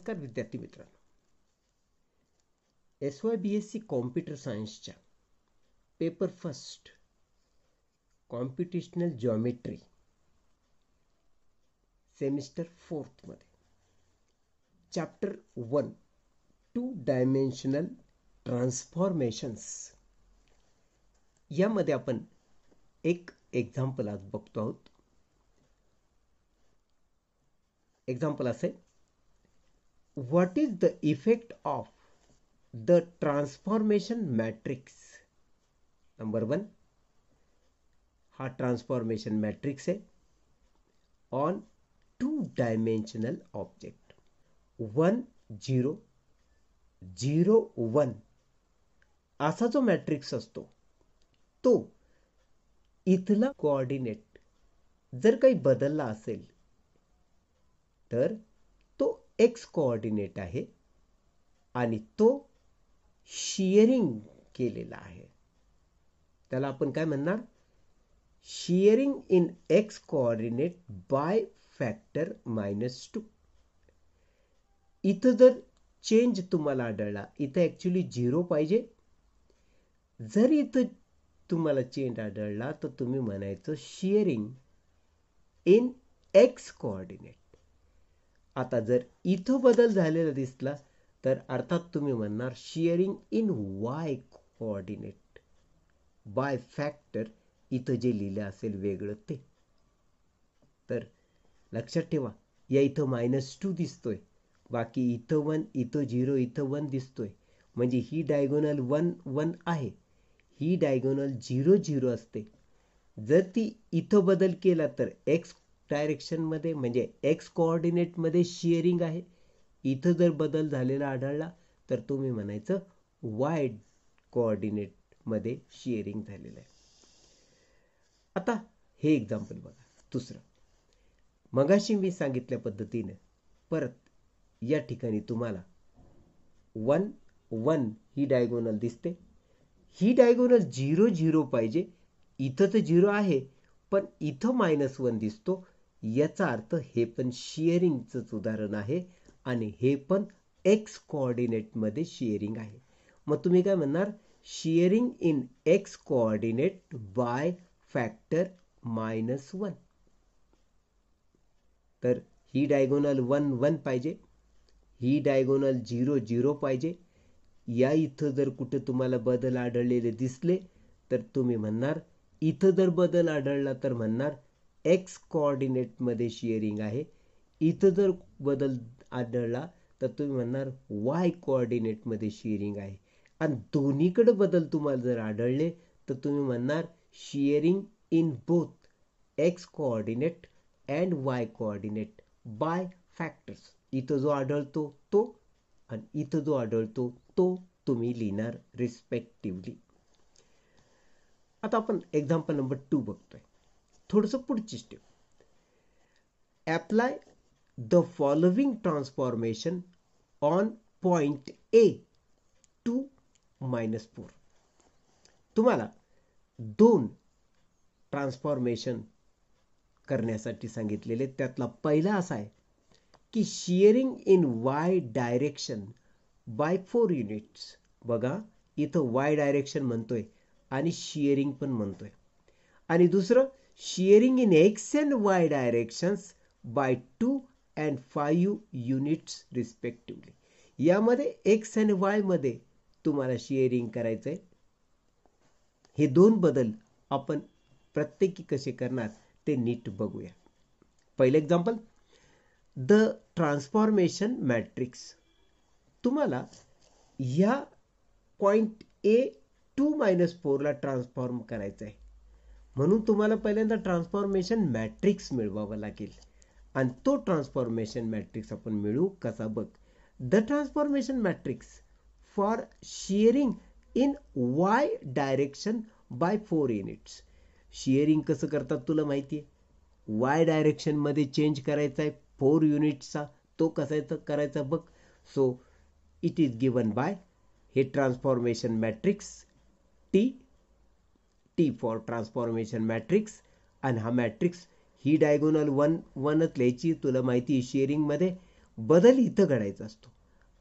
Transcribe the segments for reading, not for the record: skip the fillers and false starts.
नमस्कार विद्यार्थी मित्रांनो, SYBSC कॉम्प्युटर सायन्सच्या paper first computational geometry semester 4 मध्ये चॅप्टर 1 टू डायमेन्शनल ट्रान्सफॉर्मेशन्स यामध्ये आपण एक एक्झाम्पल आज बघतो आहोत. एक्झाम्पल असे, what is the effect of the transformation matrix. Number 1, हा ट्रान्सफॉर्मेशन मॅट्रिक्स आहे ऑन 2 डायमेन्शनल ऑब्जेक्ट 1 0 0 1 असा जो मॅट्रिक्स असतो तो इथला कोऑर्डिनेट जर काही बदलला असेल तर तो x कोऑर्डिनेट आहे आणि तो शियरिंग केलेला आहे. त्याला आपण काय म्हणणार? Shearing in x coordinate by factor -2. इथं जर चेंज तुम्हाला आढळला, इथं ऍक्च्युली 0 पाहिजे. जर इथं तुम्हाला चेंज आढळला तर तुम्ही म्हणायचं शियरिंग इन x कोऑर्डिनेट. आता जर इथं बदल झालेला दिसला तर अर्थात तुम्ही म्हणणार shearing in y coordinate by factor, इथं जे लिहिलं असेल वेगळं ते. तर लक्षात ठेवा, या इथं -2 दिसतोय, बाकी इथं 1, इथं 0, इथं 1 दिसतोय. म्हणजे ही डायगोनल 1 1 आहे, ही डायगोनल 0 0 असते. जर ती इथं बदल केला तर x डायरेक्शन मध्ये म्हणजे x कोऑर्डिनेट मध्ये शियरिंग आहे. इथं जर बदल झालेला आढळला तर तुम्ही म्हणायचं y कोऑर्डिनेट मध्ये शियरिंग झालेलं आहे. आता हे एक्झाम्पल बघा. दुसरं, मगाशी मी सांगितल्या पद्धतीने परत या ठिकाणी तुम्हाला 1 1 ही डायगोनल दिसते. ही डायगोनल 0 0 पाहिजे. इथं तर 0 आहे पण इथं -1 दिसतो. याचा अर्थ हे पण शियरिंगचंच उदाहरण आहे आणि हे पण x कोऑर्डिनेट मध्ये शियरिंग आहे. मग तुम्ही काय म्हणणार? Shearing in x coordinate by factor -1. तर ही डायगोनल 1 1 पाहिजे, ही डायगोनल 0 0 पाहिजे. या इथं जर कुठे तुम्हाला बदल आढळलेले दिसले तर तुम्ही म्हणणार, इथं जर बदल आढळला तर म्हणणार x कोऑर्डिनेट मध्ये शियरिंग आहे. इथं जर बदल आढळला तर तुम्ही म्हणणार y कोऑर्डिनेट मध्ये शियरिंग आहे. आणि दोन्हीकडे बदल तुम्हाला जर आढळले तर तुम्ही म्हणणार shearing in both x coordinate and y coordinate by factors. इथं जो आढळतो तो आणि इथं जो आढळतो तो तुम्ही लिहिणार रिस्पेक्टिव्हली. आता आपण एक्झाम्पल नंबर 2 बघतोय. थोडंसं पुढची step. Apply the following transformation on point A 2 -4. तुम्हाला 2 ट्रान्सफॉर्मेशन करण्यासाठी सांगितलेले. त्यातला पहिला असा आहे की shearing in y direction by 4 units. बघा, इथं y डायरेक्शन म्हणतोय आणि शियरिंग पण म्हणतोय. आणि दुसरं shearing in x and y directions by 2 and 5 units respectively. यामध्ये x आणि y मध्ये तुम्हाला शियरिंग करायचंय. हे 2 बदल आपण प्रत्येकी कसे करणार ते नीट बघूया. पहिलं एक्झाम्पल, द ट्रान्सफॉर्मेशन मॅट्रिक्स. तुम्हाला या पॉइंट A 2 -4 ला ट्रान्सफॉर्म करायचं आहे. म्हणून तुम्हाला पहिल्यांदा ट्रान्सफॉर्मेशन मॅट्रिक्स मिळवावं लागेल आणि तो ट्रान्सफॉर्मेशन मॅट्रिक्स आपण मिळवू कसा बघ. The transformation matrix for shearing in y direction by 4 units. Shearing कसं करतात तुला माहिती आहे. y डायरेक्शन मध्ये चेंज करायचा आहे 4 युनिट्सचा. तो कसा करायचा बघ. So it is given by हे transformation matrix T for transformation matrix. आणि हा मॅट्रिक्स ही डायगोनल 1 1च लिहायची, तुला माहिती आहे शियरिंग मध्ये. बदल इथं घडायचा असतो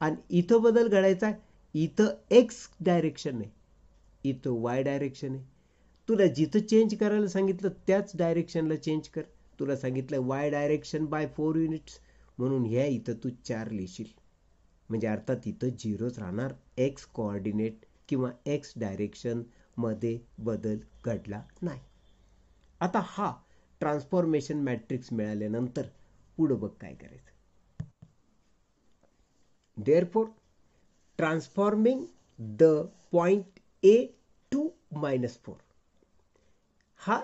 आणि इथं बदल घडायचा इथं एक्स डायरेक्शन आहे, इथं वाय डायरेक्शन आहे. तुला जिथं चेंज करायला सांगितलं त्याच डायरेक्शनला चेंज कर. तुला सांगितलं वाय डायरेक्शन बाय 4 युनिट्स म्हणून ह्या इथं तू 4 लिहिशील. म्हणजे अर्थात इथं झिरोच राहणार, एक्स कोऑर्डिनेट किंवा एक्स डायरेक्शन मध्ये बदल घडला नाही. आता हा ट्रान्सफॉर्मेशन मॅट्रिक्स मिळाल्यानंतर पुढं बघ काय करायचं. Therefore, transforming the point A to -4. हा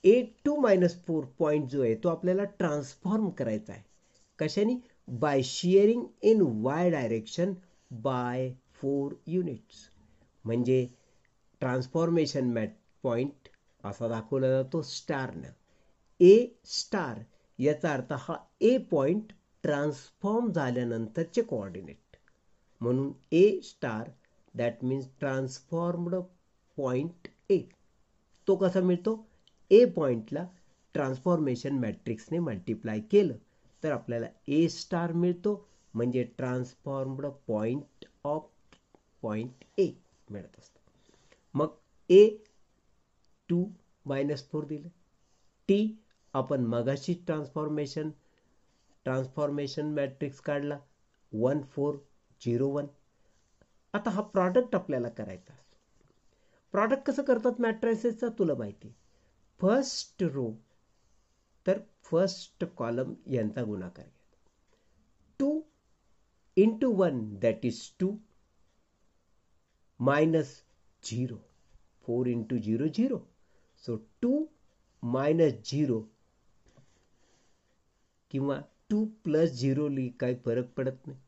A2-4 पॉइंट जो आहे तो आपल्याला ट्रान्सफॉर्म करायचा आहे. कशाने? By shearing in Y direction by 4 units. म्हणजे ट्रान्सफॉर्मेशन पॉइंट असा दाखवला जातो स्टारनं. ए स्टार याचा अर्थ हा ए पॉइंट ट्रान्सफॉर्म झाल्यानंतरचे कोऑर्डिनेट. म्हणून A star that means transformed point A. तो कसा मिळतो? ए पॉइंटला ट्रान्सफॉर्मेशन मॅट्रिक्सने मल्टिप्लाय केलं तर आपल्याला ए स्टार मिळतो, म्हणजे transformed point of point A मिळत असतं. मग A2-4 दिलं. टी आपण मगाशी ट्रान्सफॉर्मेशन मॅट्रिक्स काढला 1 4 0 1. आता हा प्रॉडक्ट आपल्याला करायचा. प्रॉडक्ट कसं करतात मॅट्रिसेसचा तुला माहिती आहे. फर्स्ट रो तर फर्स्ट कॉलम यांचा गुणाकार घ्या. 2 into 1 that is 2 minus 0. 4 into 0 0. So 2 minus 0 किंवा 2 plus 0 ली काही फरक पडत नाही.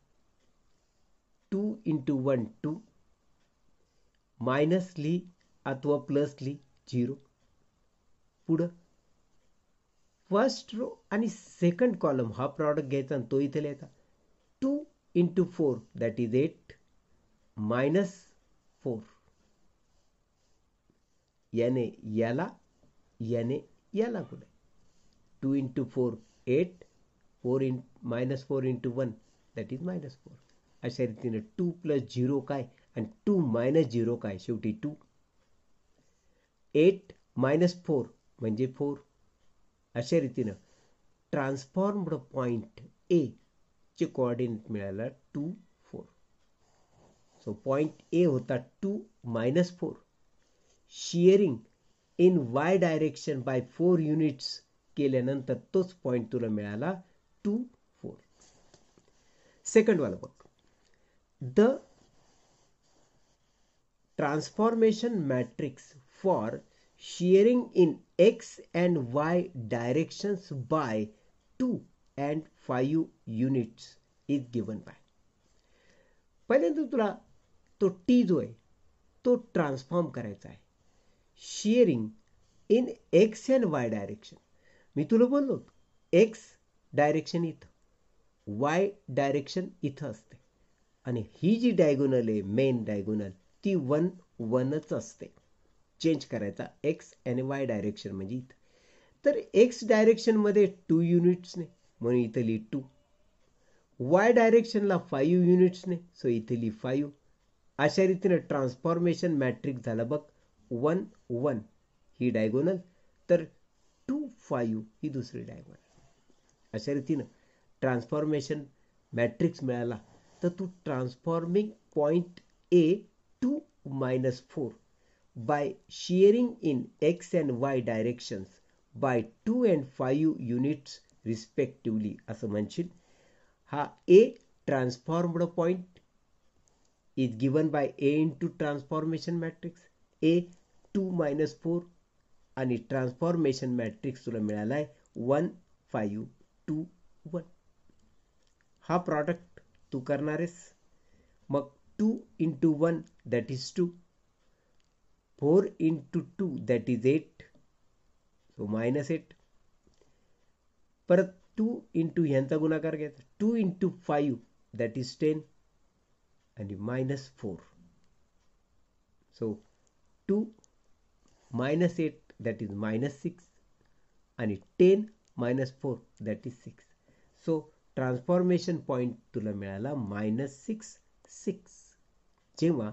2 into 1 2 मायनस ली अथवा प्लस ली 0. पुढं फर्स्ट रो आणि सेकंड कॉलम हा प्रॉडक्ट घ्यायचा आणि तो इथे लिहायचा. 2 into 4 that is 8 minus 4. याने याला गुणाय. 2 into 4 8 4 minus 4 into 1 that is -4. अशा रीतीने 2 plus 0 काय आणि 2 minus 0 काय? शेवटी 2. 8 minus 4 म्हणजे 4. अशा रीतीनं ट्रान्सफॉर्म्ड पॉइंट ए चे कोऑर्डिनेट मिळाला 2 4. सो पॉइंट ए होता 2 -4. Shearing in Y direction by 4 units केल्यानंतर तोच पॉइंट तुला मिळाला 2 4. सेकंड वाला बघ. The transformation matrix for shearing in x and y directions by 2 and 5 units is given by. पहिल्यांदा तुला तो टी जो आहे तो ट्रान्सफॉर्म करायचा आहे. Shearing in X and Y direction. मी तुला बोललो एक्स डायरेक्शन इथं, वाय डायरेक्शन इथं असते आणि ही जी डायगोनल आहे मेन डायगोनल ती 1 1च असते. चेंज करायचा एक्स आणि वाय डायरेक्शन म्हणजे इथं. तर एक्स डायरेक्शन मध्ये 2 युनिट्सने म्हणून इथं लिही 2. वाय डायरेक्शनला 5 युनिट्सने सो इथे लिही 5. अशा रीतीने ट्रान्सफॉर्मेशन मॅट्रिक्स झाला बघ. 1 1 ही डायगोनल तर 2 5 ही दुसरी डायगोनल. अशा रीतीनं ट्रान्सफॉर्मेशन मॅट्रिक्स मिळाला तर तू transforming point A to -4 by shearing in x and y directions by 2 and 5 units respectively असं म्हणशील. हा A transformed point is given by A into transformation matrix A 2 -4 आणि ट्रान्सफॉर्मेशन मॅट्रिक्स तुला मिळालाय 1 5 2 1. हा प्रॉडक्ट तू करणार आहेस. मग 2 into 1 that is 2. 4 into 2 that is 8. So -8. परत 2 into ह्यांचा गुणाकार घ्यायचा. 2 into 5 that is 10 आणि -4. So 2 -8 that is -6 आणि 10 -4 that is 6. So transformation point तुला मिळाला -6, जेव्हा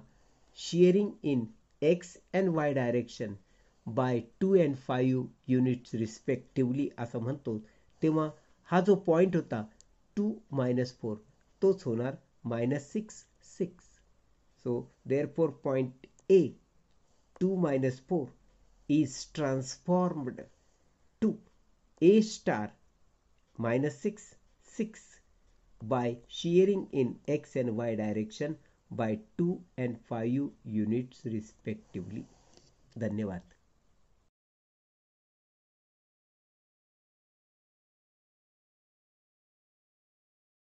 shearing in X and Y direction bye 2 and 5 units respectively असं म्हणतो, तेव्हा हा जो पॉईंट होता 2 - 4 तोच होणार -6. So therefore point A 2 - 4 is transformed to A star -6 by shearing in x and y direction by 2 and 5 units respectively. धन्यवाद.